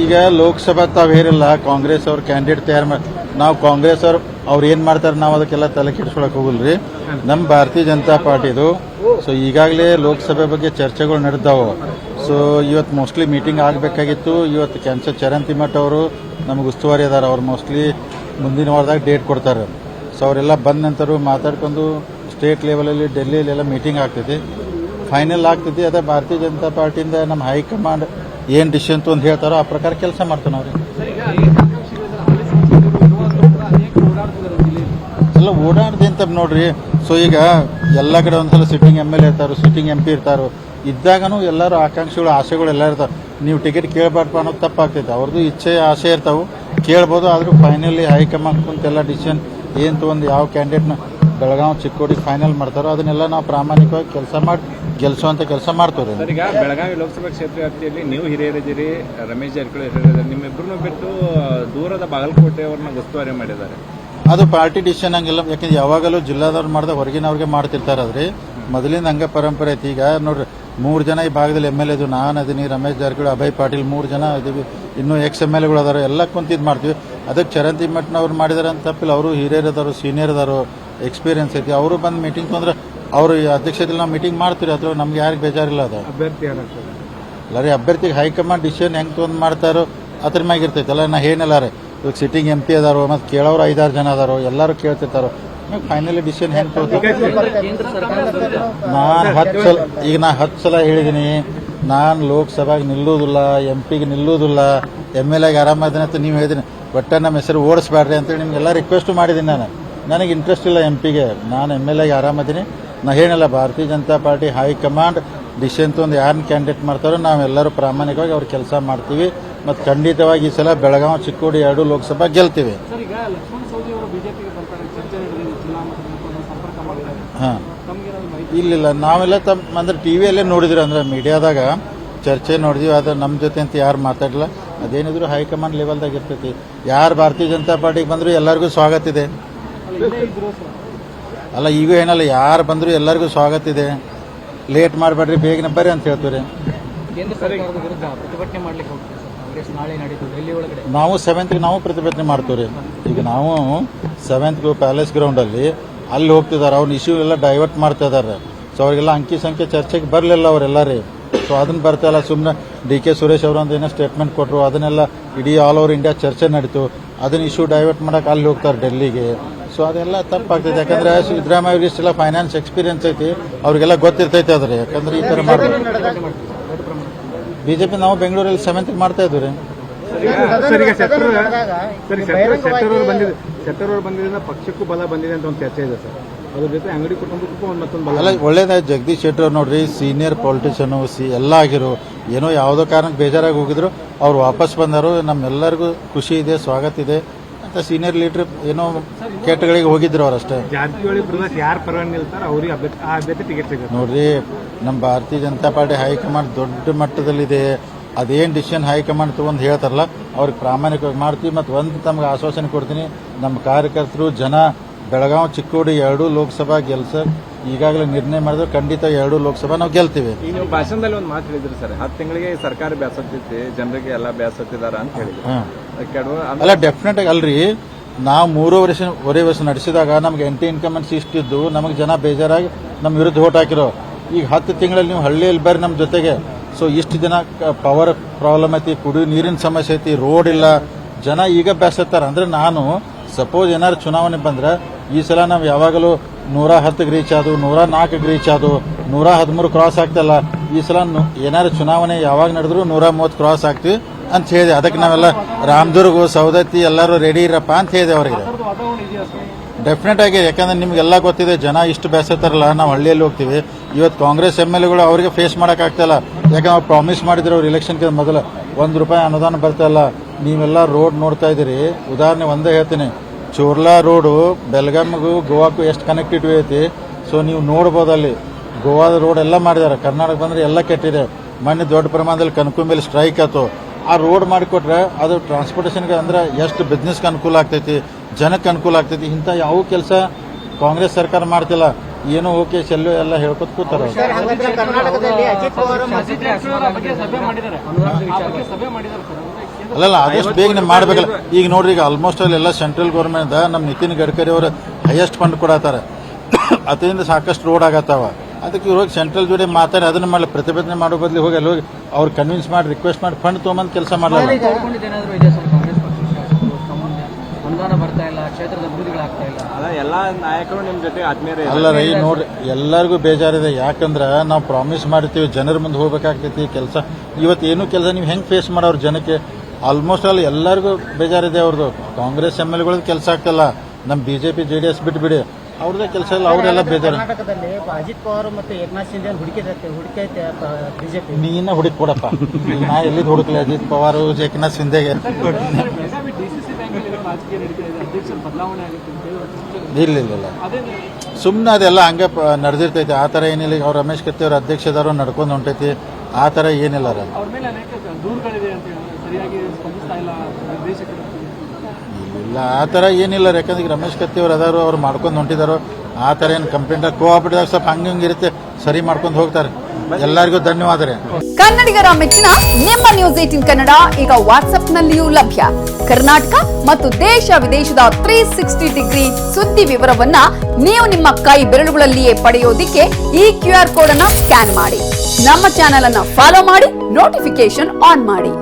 ಈಗ ಲೋಕಸಭಾ ತಾವ್ ಹೇರಿಲ್ಲ ಕಾಂಗ್ರೆಸ್ ಅವ್ರ ಕ್ಯಾಂಡಿಡೇಟ್ ತಯಾರು ಮಾಡಿ ನಾವು ಕಾಂಗ್ರೆಸ್ ಅವ್ರು ಏನ್ ಮಾಡ್ತಾರೆ ನಾವು ಅದಕ್ಕೆಲ್ಲ ತಲೆ ಕೆಡಿಸ್ಕೊಳಕ್ ಹೋಗಲ್ರಿ. ನಮ್ಮ ಭಾರತೀಯ ಜನತಾ ಪಾರ್ಟಿದು ಸೊ ಈಗಾಗಲೇ ಲೋಕಸಭೆ ಬಗ್ಗೆ ಚರ್ಚೆಗಳು ನಡೆದಾವು. ಸೊ ಇವತ್ತು ಮೋಸ್ಟ್ಲಿ ಮೀಟಿಂಗ್ ಆಗಬೇಕಾಗಿತ್ತು. ಇವತ್ತು ಕ್ಯಾನ್ಸರ್ ಚರಣ್ ತಿಮ್ಮಟ್ ಅವರು ನಮಗೆ ಉಸ್ತುವಾರಿ ಅದಾರ. ಅವ್ರು ಮೋಸ್ಟ್ಲಿ ಮುಂದಿನ ವಾರದಾಗ ಡೇಟ್ ಕೊಡ್ತಾರೆ. ಸೊ ಅವರೆಲ್ಲ ಬಂದ ನಂತರ ಮಾತಾಡ್ಕೊಂಡು ಸ್ಟೇಟ್ ಲೆವೆಲಲ್ಲಿ ಡೆಲ್ಲಿಯಲ್ಲೆಲ್ಲ ಮೀಟಿಂಗ್ ಆಗ್ತೈತಿ, ಫೈನಲ್ ಆಗ್ತೈತಿ. ಅದೇ ಭಾರತೀಯ ಜನತಾ ಪಾರ್ಟಿಯಿಂದ ನಮ್ಮ ಹೈಕಮಾಂಡ್ ಏನ್ ಡಿಸಿಷನ್ ಅಂತ ಹೇಳ್ತಾರೋ ಆ ಪ್ರಕಾರ ಕೆಲಸ ಮಾಡ್ತಾನೆ ಅವ್ರಿ. ಎಲ್ಲ ಓಡಾಡ್ದೆ ಅಂತ ನೋಡ್ರಿ. ಸೊ ಈಗ ಎಲ್ಲ ಕಡೆ ಒಂದ್ಸಲ ಸಿಟ್ಟಿಂಗ್ MLA ಇರ್ತಾರೋ, ಸಿಟ್ಟಿಂಗ್ MP ಇರ್ತಾರೋ. ಇದ್ದಾಗನು ಎಲ್ಲರೂ ಆಕಾಂಕ್ಷಿಗಳು ಆಸೆಗಳು ಎಲ್ಲ ಇರ್ತಾವೆ. ನೀವು ಟಿಕೆಟ್ ಕೇಳಬಾರ್ದು ಅನ್ನೋದು ತಪ್ಪಾಗ್ತೈತೆ. ಅವ್ರದ್ದು ಇಚ್ಛೆ ಆಸೆ ಇರ್ತಾವೆ, ಕೇಳ್ಬೋದು. ಆದ್ರೂ ಫೈನಲಿ ಹೈಕಮಾಂಡ್ ಕುಂತೆಲ್ಲ ಡಿಸಿಷನ್ ಏನ್ ತಗೊಂಡು ಯಾವ ಕ್ಯಾಂಡಿಡೇಟ್ನ ಬೆಳಗಾವಿ ಚಿಕ್ಕೋಡಿ ಫೈನಲ್ ಮಾಡ್ತಾರೋ ಅದನ್ನೆಲ್ಲ ನಾವು ಪ್ರಾಮಾಣಿಕವಾಗಿ ಕೆಲಸ ಮಾಡಿ ಗೆಲ್ಸುವಂತ ಕೆಲಸ ಮಾಡ್ತೇವೆ. ಸರ್, ಈಗ ಬೆಳಗಾವಿ ಲೋಕಸಭಾ ಕ್ಷೇತ್ರ ವ್ಯಾಪ್ತಿಯಲ್ಲಿ ನೀವು ಹಿರಿಯರಿದ್ದೀರಿ, ರಮೇಶ್ ಜಾರಕಿಹೊಳಿ ಹಿರಿಯರಿದ್ದಾರೆ. ನಿಮ್ಮಿಬ್ಬರನ್ನು ಬಿಟ್ಟು ದೂರದ ಬಾಗಲಕೋಟೆ ಅವ್ರನ್ನ ಉಸ್ತುವಾರಿ ಮಾಡಿದ್ದಾರೆ. ಅದು ಪಾರ್ಟಿ ಡಿಸಿಷನ್ ಹಂಗಿಲ್ಲ. ಯಾಕಂದ್ರೆ ಯಾವಾಗಲೂ ಜಿಲ್ಲಾದವ್ರು ಮಾಡ್ದ ಹೊರಗಿನವ್ರಿಗೆ ಮಾಡ್ತಿರ್ತಾರ್ರಿ. ಮೊದಲಿಂದ ಹಂಗ ಪರಂಪರೆ ಐತಿ. ಈಗ ನೋಡ್ರಿ 3 ಜನ ಈ ಭಾಗದಲ್ಲಿ MLA ಇದ್ವು. ನಾನು ಅದೀನಿ, ರಮೇಶ್ ಜಾರಕಿಹೊಳಿ, ಅಭಯ್ ಪಾಟೀಲ್ 3 ಜನ ಇದೀವಿ. ಇನ್ನೂ MLAಗಳು ಅದಾರ. ಎಲ್ಲ ಕುಂತಿದ್ ಮಾಡ್ತೀವಿ. ಅದಕ್ಕೆ ಚರಣ್ ತಿಮ್ಮಟ್ನವ್ರು ಮಾಡಿದಾರೆ ಅಂತ ತಪ್ಪಿಲ್ಲ. ಅವರು ಹಿರಿಯರಿದಾರು, ಸೀನಿಯರ್ ಅದಾರು, ಎಕ್ಸ್ಪೀರಿಯನ್ಸ್ ಐತಿ. ಅವರು ಬಂದು ಮೀಟಿಂಗ್ ತೊಂದ್ರೆ ಅವರು ಅಧ್ಯಕ್ಷತೆಯಲ್ಲಿ ನಾವು ಮೀಟಿಂಗ್ ಮಾಡ್ತೀವಿ. ಅಥವಾ ನಮ್ಗೆ ಯಾರಿಗೆ ಬೇಜಾರಿಲ್ಲ. ಅದು ಅಭ್ಯರ್ಥಿ ಅಲ್ಲ ರೀ, ಅಭ್ಯರ್ಥಿಗೆ ಹೈಕಮಾಂಡ್ ಡಿಸಿಷನ್ ಹೆಂಗ್ ತೊಂದ್ ಮಾಡ್ತಾರೋ ಅದ್ರ ಮ್ಯಾಗ ಇರ್ತೈತಲ್ಲ. ನಾ ಏನಿಲ್ಲ ರೀ, ಇವಾಗ ಸಿಟ್ಟಿಂಗ್ MP ಅದಾರೋ, ಮತ್ತೆ ಕೇಳೋರು 5-6 ಜನ ಅದಾರೋ, ಎಲ್ಲರೂ ಕೇಳ್ತಿರ್ತಾರೋ. ಫೈನಲಿ ಡಿಸಿಷನ್ ಹೆಂಗ್ ತೊಗೊಳ್ತಾರೆ. ನಾ 10 ಸಲ ಹೇಳಿದೀನಿ, ನಾನು ಲೋಕಸಭೆಗೆ ನಿಲ್ಲುವುದಿಲ್ಲ, MPಗೆ ನಿಲ್ಲುವುದಿಲ್ಲ, MLAಗೆ ಆರಾಮದಿನ ಅಂತ ನೀವು ಹೇಳಿದೀನಿ. ಒಟ್ಟ ನಮ್ಮ ಹೆಸರು ಓಡಿಸ್ಬೇಡ್ರಿ ಅಂತೇಳಿ ನಿಮ್ಗೆಲ್ಲ ರಿಕ್ವೆಸ್ಟ್ ಮಾಡಿದ್ದೀನಿ. ನನಗೆ ಇಂಟ್ರೆಸ್ಟ್ ಇಲ್ಲ MPಗೆ, ನಾನು MLAಗೆ ಆರಾಮದೀನಿ. ನಾ ಹೇಳಿಲ್ಲ, ಭಾರತೀಯ ಜನತಾ ಪಾರ್ಟಿ ಹೈಕಮಾಂಡ್ ಡಿಸಿಷನ್ ತೊಂದು ಯಾರನ್ನ ಕ್ಯಾಂಡಿಡೇಟ್ ಮಾಡ್ತಾರೋ ನಾವೆಲ್ಲರೂ ಪ್ರಾಮಾಣಿಕವಾಗಿ ಅವ್ರ ಕೆಲಸ ಮಾಡ್ತೀವಿ. ಮತ್ತು ಖಂಡಿತವಾಗಿ ಈ ಸಲ ಬೆಳಗಾವಿ ಚಿಕ್ಕೋಡಿ 2 ಲೋಕಸಭಾ ಗೆಲ್ತೀವಿ. ಹಾಂ, ಇಲ್ಲಿಲ್ಲ, ನಾವೆಲ್ಲ ಅಂದ್ರೆ ಟಿವಿಯಲ್ಲೇ ನೋಡಿದ್ರಿ, ಅಂದ್ರೆ ಮೀಡಿಯಾದಾಗ ಚರ್ಚೆ ನೋಡಿದ್ವಿ. ಅದು ನಮ್ಮ ಜೊತೆ ಅಂತ ಯಾರು ಮಾತಾಡಲ್ಲ. ಅದೇನಿದ್ರು ಹೈಕಮಾಂಡ್ ಲೆವೆಲ್ದಾಗ ಇರ್ತೈತಿ. ಯಾರು ಭಾರತೀಯ ಜನತಾ ಪಾರ್ಟಿಗೆ ಬಂದ್ರು ಎಲ್ಲರಿಗೂ ಸ್ವಾಗತ ಇದೆ. ಅಲ್ಲ, ಈಗ ಏನಲ್ಲ, ಯಾರು ಬಂದ್ರು ಎಲ್ಲರಿಗೂ ಸ್ವಾಗತ ಇದೆ. ಲೇಟ್ ಮಾಡಬೇಡ್ರಿ, ಬೇಗನೆ ಬರ್ರಿ ಅಂತ ಹೇಳ್ತೀವಿ. ನಾವು 7th ನಾವು ಪ್ರತಿಭಟನೆ ಮಾಡ್ತೀವ್ರಿ. ಈಗ ನಾವು 7th ಪ್ಯಾಲೇಸ್ ಗ್ರೌಂಡ್ ಅಲ್ಲಿ ಹೋಗ್ತಿದಾರೆ. ಅವ್ನ ಇಶ್ಯೂ ಎಲ್ಲ ಡೈವರ್ಟ್ ಮಾಡ್ತಾ ಇದಾರೆ. ಸೊ ಅವ್ರಿಗೆಲ್ಲ ಅಂಕಿ ಸಂಖ್ಯೆ ಚರ್ಚೆಗೆ ಬರಲಿಲ್ಲ ಅವರೆಲ್ಲರೇ. ಸೊ ಅದನ್ನ ಬರ್ತಾ ಇಲ್ಲ. ಸುಮ್ಮನೆ DK ಸುರೇಶ್ ಅವರು ಅಂತ ಏನೋ ಸ್ಟೇಟ್ಮೆಂಟ್ ಕೊಟ್ಟರು. ಅದನ್ನೆಲ್ಲ ಇಡೀ ಆಲ್ ಓವರ್ ಇಂಡಿಯಾ ಚರ್ಚೆ ನಡೀತು. ಅದನ್ನ ಇಶ್ಯೂ ಡೈವರ್ಟ್ ಮಾಡಕ್ಕೆ ಅಲ್ಲಿ ಹೋಗ್ತಾರೆ ಡೆಲ್ಲಿಗೆ. ಸೊ ಅದೆಲ್ಲ ತಪ್ಪಾಗ್ತೈತೆ. ಯಾಕಂದ್ರೆ ಸಿದ್ದರಾಮಯ್ಯ ಅವ್ರಿಗೆ ಇಷ್ಟೆಲ್ಲ ಫೈನಾನ್ಸ್ ಎಕ್ಸ್ಪೀರಿಯನ್ಸ್ ಐತಿ, ಅವ್ರಿಗೆಲ್ಲ ಗೊತ್ತಿರ್ತೈತೆ ಅದ್ರಿ. ಯಾಕಂದ್ರೆ ಈ ತರ ಮಾಡ್ತಾರೆ. BJP ನಾವು ಬೆಂಗಳೂರಲ್ಲಿ 7th ಮಾಡ್ತಾ ಇದ್ವಿ. ಶೆಟ್ಟರ್ ಬಂದಿದ್ದರಿಂದ ಪಕ್ಷಕ್ಕೂ ಬಲ ಬಂದಿದೆ ಅಂತ ಒಂದು ಚರ್ಚೆ ಇದೆ ಸರ್. ಅದ್ರ ಜೊತೆ ಅಂಗಡಿ ಕುಟುಂಬಕ್ಕೂ ಮತ್ತೊಂದು ಬಲ. ಅಲ್ಲ, ಒಳ್ಳೇದಾಯ್ತು. ಜಗದೀಶ್ ಶೆಟ್ಟರ್ ಅವ್ರು ನೋಡ್ರಿ, ಸೀನಿಯರ್ ಪೊಲಿಟಿಷಿಯನ್ ಎಲ್ಲ ಆಗಿರು. ಏನೋ ಯಾವುದೋ ಕಾರಣಕ್ಕೆ ಬೇಜಾರಾಗಿ ಹೋಗಿದ್ರು, ಅವ್ರು ವಾಪಸ್ ಬಂದರು. ನಮ್ಮೆಲ್ಲರಿಗೂ ಖುಷಿ ಇದೆ, ಸ್ವಾಗತ ಇದೆ ಅಂತ. ಸೀನಿಯರ್ ಲೀಡರ್ ಏನೋ ಕೆಟ್ಟಗಳಿಗೆ ಹೋಗಿದ್ರು ಅವರಷ್ಟೇ. ಜಾರಕಿಹೊಳಿ ಯಾರು ಪರವಾಗಿ ನಿಲ್ತಾರ ಅವ್ರಿಗೆ ಅಭ್ಯರ್ಥಿ ಟಿಕೆಟ್ ಸಿಗುತ್ತೆ ನೋಡ್ರಿ. ನಮ್ಮ ಭಾರತೀಯ ಜನತಾ ಪಾರ್ಟಿ ಹೈಕಮಾಂಡ್ ದೊಡ್ಡ ಮಟ್ಟದಲ್ಲಿದೆ. ಅದೇನು ಡಿಸಿಷನ್ ಹೈಕಮಾಂಡ್ ತಗೊಂಡು ಹೇಳ್ತಾರಲ್ಲ ಅವ್ರಿಗೆ ಪ್ರಾಮಾಣಿಕವಾಗಿ ಮಾಡ್ತೀವಿ. ಮತ್ತು ಒಂದು ತಮ್ಗೆ ಆಶ್ವಾಸನೆ ಕೊಡ್ತೀನಿ, ನಮ್ಮ ಕಾರ್ಯಕರ್ತರು ಜನ ಬೆಳಗಾವಿ ಚಿಕ್ಕೋಡಿ 2 ಲೋಕಸಭಾ ಗೆಲ್ಸ ಈಗಾಗಲೇ ನಿರ್ಣಯ ಮಾಡಿದ್ರೆ ಖಂಡಿತ 2 ಲೋಕಸಭಾ ನಾವು ಗೆಲ್ತೀವಿ. ಈಗ ನೀವು ಭಾಷಣದಲ್ಲಿ ಒಂದು ಮಾತು ಹೇಳಿದ್ರಿ ಸರ್, 10 ತಿಂಗಳಿಗೆ ಸರ್ಕಾರ ಬ್ಯಾಸತ್ತಿತ್ತು, ಜನರಿಗೆ ಎಲ್ಲ ಬ್ಯಾಸತ್ತಿದಾರ ಅಂತ ಹೇಳಿದ್ರು. ಅಲ್ಲ, ಡೆಫಿನೆಟ್ ಆಗಿ ಅಲ್ರಿ. ನಾವು 3.5 ವರ್ಷ ನಡೆಸಿದಾಗ ನಮ್ಗೆ ಎಂಟಿ ಇನ್ಕಮೆನ್ಸ್ ಇಷ್ಟಿದ್ದು, ನಮಗೆ ಜನ ಬೇಜಾರಾಗಿ ನಮ್ಮ ವಿರುದ್ಧ ಓಟ್ ಹಾಕಿರೋ. ಈಗ 10 ತಿಂಗಳಲ್ಲಿ ನೀವು ಹಳ್ಳಿಯಲ್ಲಿ ಬರ್ರಿ ನಮ್ಮ ಜೊತೆಗೆ. ಸೊ ಇಷ್ಟು ಜನ ಪವರ್ ಪ್ರಾಬ್ಲಮ್ ಐತಿ, ಕುಡಿಯೋ ನೀರಿನ ಸಮಸ್ಯೆ ಐತಿ, ರೋಡ್ ಇಲ್ಲ, ಜನ ಈಗ ಬೇಸತ್ತಾರ. ಅಂದ್ರೆ ನಾನು ಸಪೋಸ್ ಏನಾದ್ರು ಚುನಾವಣೆ ಬಂದ್ರೆ ಈ ಸಲ ನಾವು ಯಾವಾಗಲೂ 110ಗೆ ರೀಚ್ ಆದವು, 104ಗೆ ರೀಚ್ ಆದವು, 113 ಕ್ರಾಸ್ ಆಗ್ತಲ್ಲ. ಈ ಸಲ ಏನಾದ್ರು ಚುನಾವಣೆ ಯಾವಾಗ ನಡೆದ್ರು 130 ಕ್ರಾಸ್ ಆಗ್ತೀವಿ ಅಂತ ಹೇಳಿದೆ. ಅದಕ್ಕೆ ನಾವೆಲ್ಲ ರಾಮದುರ್ಗ, ಸವದತ್ತಿ ಎಲ್ಲರೂ ರೆಡಿ ಇರಪ್ಪ ಅಂತ ಹೇಳಿದೆ ಅವರಿಗೆ. ಡೆಫಿನೆಟ್ ಆಗಿ, ಯಾಕಂದ್ರೆ ನಿಮ್ಗೆಲ್ಲ ಗೊತ್ತಿದೆ, ಜನ ಇಷ್ಟು ಬೇಸತ್ತಾರಲ್ಲ. ನಾವು ಹಳ್ಳಿಯಲ್ಲಿ ಹೋಗ್ತೀವಿ. ಇವತ್ತು ಕಾಂಗ್ರೆಸ್ MLAಗಳು ಅವರಿಗೆ ಫೇಸ್ ಮಾಡೋಕ್ಕಾಗ್ತಾಯಿಲ್ಲ. ಯಾಕಂದ್ರೆ ಅವ್ರು ಪ್ರಾಮಿಸ್ ಮಾಡಿದ್ರು ಅವ್ರು ಎಲೆಕ್ಷನ್ಗೆ ಮೊದಲು ₹1 ಅನುದಾನ ಬರ್ತಾಯಿಲ್ಲ. ನೀವೆಲ್ಲ ರೋಡ್ ನೋಡ್ತಾ ಇದ್ದೀರಿ. ಉದಾಹರಣೆ ಒಂದೇ ಹೇಳ್ತೀನಿ, ಚೋರ್ಲಾ ರೋಡು ಬೆಳಗಾವಿಗೂ ಗೋವಾಕ್ಕೂ ಎಷ್ಟು ಕನೆಕ್ಟಿವಿಟಿ ಐತಿ. ಸೊ ನೀವು ನೋಡ್ಬೋದು, ಅಲ್ಲಿ ಗೋವಾದ ರೋಡ್ ಎಲ್ಲ ಮಾಡಿದ್ದಾರೆ. ಕರ್ನಾಟಕ ಬಂದ್ರೆ ಎಲ್ಲ ಕೆಟ್ಟಿದೆ. ಮೊನ್ನೆ ದೊಡ್ಡ ಪ್ರಮಾಣದಲ್ಲಿ ಕನಕುಂಬಿಯಲ್ಲಿ ಸ್ಟ್ರೈಕ್ ಆಯ್ತು. ಆ ರೋಡ್ ಮಾಡಿಕೊಟ್ರೆ ಅದು ಟ್ರಾನ್ಸ್ಪೋರ್ಟೇಷನ್ಗೆ ಅಂದ್ರೆ ಎಷ್ಟು ಬಿಸ್ನೆಸ್ಗೆ ಅನುಕೂಲ ಆಗ್ತೈತಿ, ಜನಕ್ಕೆ ಅನುಕೂಲ ಆಗ್ತೈತಿ. ಇಂಥ ಯಾವ ಕೆಲಸ ಕಾಂಗ್ರೆಸ್ ಸರ್ಕಾರ ಮಾಡ್ತಿಲ್ಲ. ಏನೋ ಓಕೆ ಚೆಲ್ಲು ಎಲ್ಲ ಹೇಳ್ಕೊತ ಕೂತಾರ. ಅಲ್ಲಲ್ಲ ಆದಷ್ಟು ಬೇಗನೆ ಮಾಡ್ಬೇಕಲ್ಲ. ಈಗ ನೋಡ್ರಿ, ಈಗ ಆಲ್ಮೋಸ್ಟ್ ಅಲ್ಲಿ ಎಲ್ಲ ಸೆಂಟ್ರಲ್ ಗೌರ್ಮೆಂಟ್ ನಮ್ಮ ನಿತಿನ್ ಗಡ್ಕರಿ ಅವರು ಹೈಯೆಸ್ಟ್ ಫಂಡ್ ಕೊಡತ್ತಾರ, ಅದರಿಂದ ಸಾಕಷ್ಟು ರೋಡ್ ಆಗತ್ತಾವ. ಅದಕ್ಕೆ ಇವ್ರು ಹೋಗಿ ಸೆಂಟ್ರಲ್ ಜೋಡಿ ಮಾತಾಡಿ ಅದನ್ನ ಮಾಡಲಿ, ಪ್ರತಿಭಟನೆ ಮಾಡೋ ಬದಲು ಹೋಗಿ ಅಲ್ಲಿ ಹೋಗಿ ಅವ್ರು ಕನ್ವಿನ್ಸ್ ಮಾಡಿ ರಿಕ್ವೆಸ್ಟ್ ಮಾಡಿ ಫಂಡ್ ತೊಗೊಂಬಂದು ಕೆಲಸ ಮಾಡಲ್ಲ. ಅನುದಾನ ಬರ್ತಾ ಇಲ್ಲ, ಕ್ಷೇತ್ರದ ಅಭಿವೃದ್ಧಿಗಳಾಗ್ತಾ ಇಲ್ಲ. ಅಲ್ಲ, ಎಲ್ಲ ನಾಯಕರು ನಿಮ್ಮ ಜೊತೆ ಆತ್ಮೀಯರೇ. ಅಲ್ಲ ರೀ, ನೋಡ್ರಿ ಎಲ್ಲರಿಗೂ ಬೇಜಾರಿದೆ. ಯಾಕಂದ್ರೆ ನಾವು ಪ್ರಾಮಿಸ್ ಮಾಡ್ತೀವಿ, ಜನರ ಮುಂದೆ ಹೋಗ್ಬೇಕಾಗ್ತೈತಿ ಕೆಲಸ. ಇವತ್ತು ಏನು ಕೆಲಸ ನೀವು ಹೆಂಗೆ ಫೇಸ್ ಮಾಡೋರು ಜನಕ್ಕೆ? ಆಲ್ಮೋಸ್ಟ್ ಅಲ್ಲಿ ಎಲ್ಲರಿಗೂ ಬೇಜಾರಿದೆ. ಅವ್ರದ್ದು ಕಾಂಗ್ರೆಸ್ MLAಗಳದ್ದು ಕೆಲಸ ಆಗ್ತಿಲ್ಲ, ನಮ್ಮ BJP JDS ಬಿಟ್ಬಿಡಿ, ಅವ್ರದ್ದೇ ಕೆಲಸ ಇಲ್ಲ, ಅವರೆಲ್ಲ ಬೇಜಾರು. ಕರ್ನಾಟಕದಲ್ಲಿ ಅಜಿತ್ ಪವಾರ್ ಮತ್ತು ಏಕನಾಥ್ ಶಿಂದೆ ಹುಡುಕೈತೆ ಬಿಜೆಪಿ. ನೀನ ಹುಡುಕ್ ಕೊಡಪ್ಪ, ನಾ ಎಲ್ಲಿದ್ದು ಹುಡುಕ್ಲಿ ಅಜಿತ್ ಪವಾರ್ ಏಕನಾಥ್ ಶಿಂದೆಗೆ? ಇಲ್ಲ, ಸುಮ್ಮನೆ ಅದೆಲ್ಲ ಹಂಗೆ ನಡೆದಿರ್ತೈತಿ. ಆ ಥರ ಏನಿಲ್ಲ. ಅವ್ರು ರಮೇಶ್ ಕತ್ತಿ ಅವ್ರ ಅಧ್ಯಕ್ಷದವರು ನಡ್ಕೊಂಡು ಹೊಂಟೈತಿ, ಆ ಥರ ಏನಿಲ್ಲ. ಇಲ್ಲ, ಆ ಥರ ಏನಿಲ್ಲ. ಯಾಕಂದ್ರೆ ಈಗ ರಮೇಶ್ ಕತ್ತಿ ಅವ್ರು ಅದಾರು, ಅವ್ರು ಮಾಡ್ಕೊಂಡು ಹೊಂಟಿದಾರೋ, ಆ ಥರ ಏನು ಕಂಪ್ಲೇಂಟ್ ಕೋಆಪರೇಟಿವ್ ಸ್ವಲ್ಪ ಹಂಗೆ ಇರುತ್ತೆ, ಸರಿ ಮಾಡ್ಕೊಂಡು ಹೋಗ್ತಾರೆ. ಎಲ್ಲರಿಗೂ ಧನ್ಯವಾದ ರೀ. ಕನ್ನಡಿಗರ ಮೆಚ್ಚಿನ ನಿಮ್ಮ ನ್ಯೂಸ್ 18 ಕನ್ನಡ ಈಗ ವಾಟ್ಸ್ಆಪ್ನಲ್ಲಿಯೂ ಲಭ್ಯ. ಕರ್ನಾಟಕ ಮತ್ತು ದೇಶ ವಿದೇಶದ 360 ಡಿಗ್ರಿ ಸುದ್ದಿ ವಿವರವನ್ನ ನೀವು ನಿಮ್ಮ ಕೈ ಬೆರಳುಗಳಲ್ಲಿಯೇ ಪಡೆಯೋದಿಕ್ಕೆ ಈ QR ಕೋಡ್ ಅನ್ನ ಸ್ಕ್ಯಾನ್ ಮಾಡಿ. ನಮ್ಮ ಚಾನೆಲ್ ಅನ್ನ ಫಾಲೋ ಮಾಡಿ, ನೋಟಿಫಿಕೇಶನ್ ಆನ್ ಮಾಡಿ.